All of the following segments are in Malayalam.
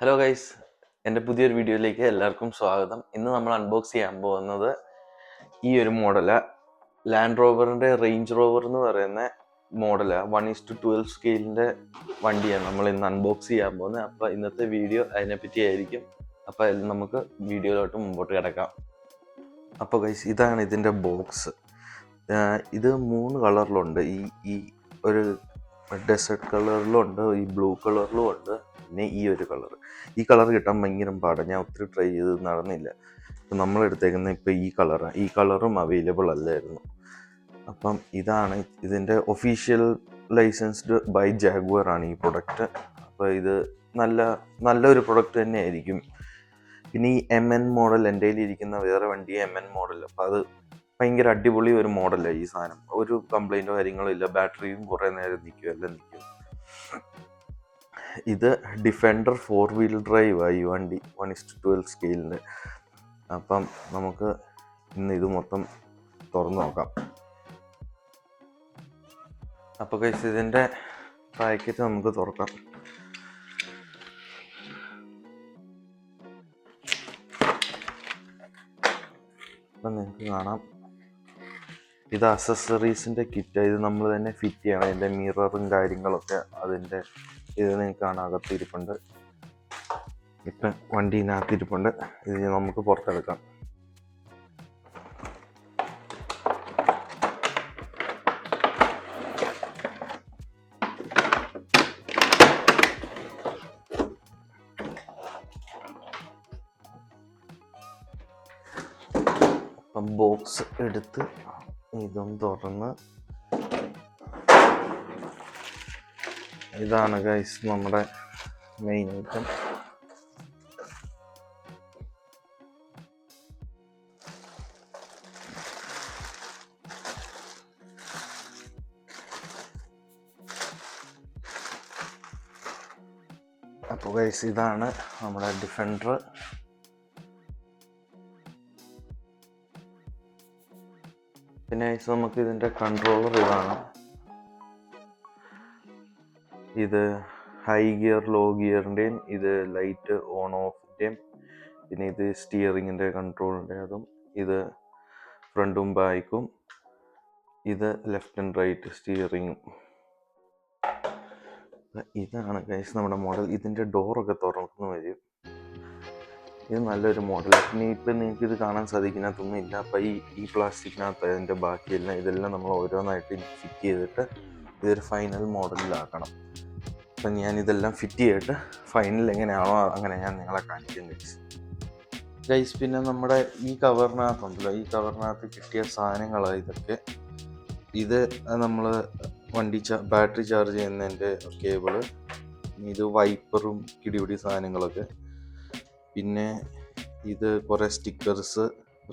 ഹലോ ഗൈസ്, എൻ്റെ പുതിയൊരു വീഡിയോയിലേക്ക് എല്ലാവർക്കും സ്വാഗതം. ഇന്ന് നമ്മൾ അൺബോക്സ് ചെയ്യാൻ പോകുന്നത് ഈ ഒരു മോഡലാണ്. ലാൻഡ് റോവറിൻ്റെ റേഞ്ച് റോവർ എന്ന് പറയുന്ന മോഡലാണ്. 1:12 സ്കെയിലിൻ്റെ വണ്ടിയാണ് നമ്മൾ ഇന്ന് അൺബോക്സ് ചെയ്യാൻ പോകുന്നത്. അപ്പോൾ ഇന്നത്തെ വീഡിയോ അതിനെപ്പറ്റി ആയിരിക്കും. അപ്പോൾ നമുക്ക് വീഡിയോയിലോട്ട് മുമ്പോട്ട് കിടക്കാം. അപ്പോൾ ഗൈസ്, ഇതാണ് ഇതിൻ്റെ ബോക്സ്. ഇത് 3 കളറിലുണ്ട്. ഈ ഒരു ഡെസേർട്ട് കളറിലും ഈ ബ്ലൂ കളറിലും ഉണ്ട്. പിന്നെ ഈ ഒരു കളർ കിട്ടാൻ ഭയങ്കര പാടാണ്. ഞാൻ ഒത്തിരി ട്രൈ ചെയ്ത് നടന്നില്ല. അപ്പം നമ്മളെടുത്തേക്കുന്ന ഇപ്പോൾ ഈ കളറും അവൈലബിൾ അല്ലായിരുന്നു. അപ്പം ഇതാണ് ഇതിൻ്റെ ഒഫീഷ്യൽ ലൈസൻസ്ഡ് ബൈ ജാഗ്വർ ആണ് ഈ പ്രൊഡക്റ്റ്. അപ്പോൾ ഇത് നല്ലൊരു പ്രൊഡക്റ്റ് തന്നെ ആയിരിക്കും. പിന്നെ ഈ MN മോഡൽ എൻ്റെ കയ്യിലിരിക്കുന്ന വേറെ വണ്ടി MN മോഡൽ. അപ്പോൾ അത് ഭയങ്കര അടിപൊളി ഒരു മോഡലാണ്. ഈ സാധനം ഒരു കംപ്ലൈൻറ്റോ കാര്യങ്ങളോ ഇല്ല. ബാറ്ററിയും കുറേ നേരം എല്ലാം നിൽക്കും. ഇത് ഡിഫൻഡർ 4-wheel ഡ്രൈവ് ഈ വണ്ടി 1:12 സ്കെയിലിൻ്റെ. അപ്പം നമുക്ക് ഇന്ന് ഇത് മൊത്തം തുറന്ന് നോക്കാം. അപ്പോൾ ഗൈസ്, ഇതിൻ്റെ പാക്കറ്റ് നമുക്ക് തുറക്കാം. അപ്പം നിങ്ങൾക്ക് കാണാം, ഇത് അക്സസറീസിൻ്റെ കിറ്റ്. ഇത് നമ്മൾ തന്നെ ഫിറ്റ് ചെയ്യണം. അതിൻ്റെ മിററും കാര്യങ്ങളൊക്കെ അതിൻ്റെ ഇത് നിങ്ങൾക്ക് കാണാൻ അകത്തിരിപ്പുണ്ട്. ഇപ്പം വണ്ടീനകത്തിരിപ്പുണ്ട്. ഇത് നമുക്ക് പുറത്തെടുക്കാം. അപ്പം ബോക്സ് എടുത്ത് ഇതും തുറന്ന്, ഇതാണ് ഗൈസ് നമ്മുടെ മെയിൻ ഐറ്റം. അപ്പോൾ ഗൈസ്, ഇതാണ് നമ്മുടെ ഡിഫൻഡർ. പിന്നെ ഗൈസ്, നമുക്ക് ഇതിൻ്റെ കൺട്രോളർ ഇതാണ്. ഇത് ഹൈ ഗിയർ ലോ ഗിയറിൻ്റെയും ഇത് ലൈറ്റ് ഓൺ ഓഫിൻ്റെയും പിന്നെ ഇത് സ്റ്റിയറിങ്ങിൻ്റെ കൺട്രോളിൻ്റെ അതും ഇത് ഫ്രണ്ടും ബാക്കും ഇത് ലെഫ്റ്റ് ആൻഡ് റൈറ്റ് സ്റ്റിയറിങ്ങും. ഇതാണ് ഗൈസ് നമ്മുടെ മോഡൽ. ഇതിൻ്റെ ഡോറൊക്കെ തുറന്നു വരും. ഇത് നല്ലൊരു മോഡലാണ്. പിന്നെ ഇപ്പം നിങ്ങൾക്ക് ഇത് കാണാൻ സാധിക്കുന്നതൊന്നും ഇല്ല. അപ്പം ഈ പ്ലാസ്റ്റിക്കിനകത്ത് അതിൻ്റെ ബാക്കിയെല്ലാം ഇതെല്ലാം നമ്മൾ ഓരോന്നായിട്ട് ഫിറ്റ് ചെയ്തിട്ട് ഇതൊരു ഫൈനൽ മോഡലിലാക്കണം. അപ്പം ഞാനിതെല്ലാം ഫിറ്റ് ചെയ്തിട്ട് ഫൈനൽ എങ്ങനെയാണോ അങ്ങനെ ഞാൻ നിങ്ങളെ കാണിക്കും ഗൈസ്. പിന്നെ നമ്മുടെ ഈ കവറിനകത്തുണ്ടല്ലോ, ഈ കവറിനകത്ത് കിട്ടിയ സാധനങ്ങളാണ് ഇതൊക്കെ. ഇത് നമ്മൾ ബാറ്ററി ചാർജ് ചെയ്യുന്നതിൻ്റെ കേബിള്, ഇത് വൈപ്പറും കിടിപിടി സാധനങ്ങളൊക്കെ. പിന്നെ ഇത് കുറേ സ്റ്റിക്കേഴ്സ്,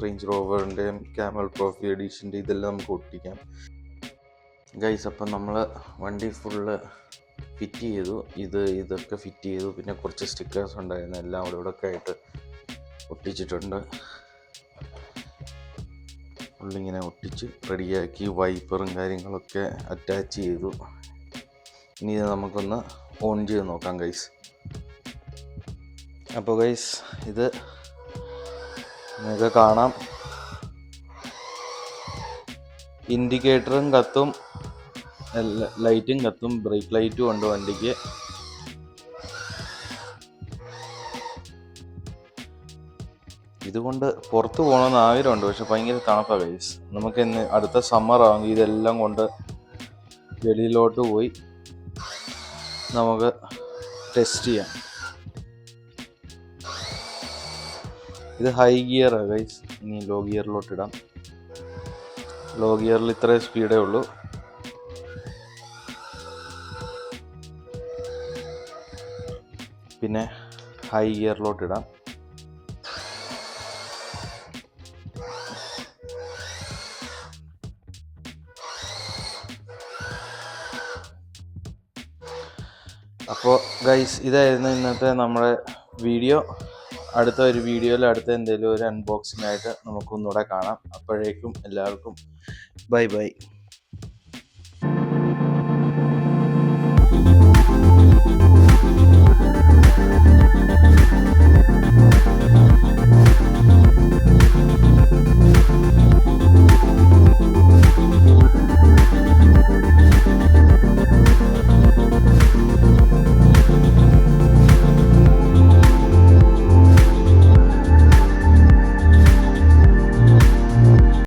റേഞ്ച് റോവറിൻ്റെയും ക്യാമൽ ട്രോഫി എഡിഷൻ്റെ ഇതെല്ലാം നമുക്ക് ഒട്ടിക്കാം ഗൈസ്. അപ്പം നമ്മൾ വണ്ടി ഫുള്ള് ഫിറ്റ് ചെയ്തു. ഇതൊക്കെ ഫിറ്റ് ചെയ്തു. പിന്നെ കുറച്ച് സ്റ്റിക്കേഴ്സ് ഉണ്ടായിരുന്നു, എല്ലാം ഇവിടെയൊക്കെ ആയിട്ട് ഒട്ടിച്ചിട്ടുണ്ട്. ഫുള്ളിങ്ങനെ ഒട്ടിച്ച് റെഡിയാക്കി വൈപ്പറും കാര്യങ്ങളൊക്കെ അറ്റാച്ച് ചെയ്തു. ഇനി ഇത് നമുക്കൊന്ന് ഓൺ ചെയ്ത് നോക്കാം ഗൈസ്. അപ്പോൾ ഗൈസ്, ഇത് നിങ്ങൾക്ക് കാണാം, ഇൻഡിക്കേറ്ററും കത്തും, ലൈറ്റും കത്തും, ബ്രേക്ക് ലൈറ്റും ഉണ്ട് വണ്ടിക്ക്. ഇതുകൊണ്ട് പുറത്ത് പോകണമെന്ന് ആഗ്രഹമുണ്ട്, പക്ഷെ ഭയങ്കര തണുപ്പാണ് ഗൈസ്. നമുക്ക് ഇന്ന് അടുത്ത സമ്മർ ആണെങ്കിൽ ഇതെല്ലാം കൊണ്ട് വെളിയിലോട്ട് പോയി നമുക്ക് ടെസ്റ്റ് ചെയ്യാം. ഇത് ഹൈ ഗിയറാണ് ഗൈസ്. ഇനി ലോ ഗിയറിലോട്ട് ഇടാം. ലോ ഗിയറിൽ ഇത്രയും സ്പീഡേ ഉള്ളൂ. പിന്നെ ഹൈ ഗിയറിലോട്ട് ഇടാം. അപ്പോൾ ഗൈസ്, ഇതായിരുന്നു ഇന്നത്തെ നമ്മുടെ വീഡിയോ. അടുത്ത ഒരു വീഡിയോയിൽ അടുത്ത എന്തെങ്കിലും ഒരു അൺബോക്സിംഗ് ആയിട്ട് നമുക്കൊന്നുകൂടെ കാണാം. അപ്പോഴേക്കും എല്ലാവർക്കും ബൈ.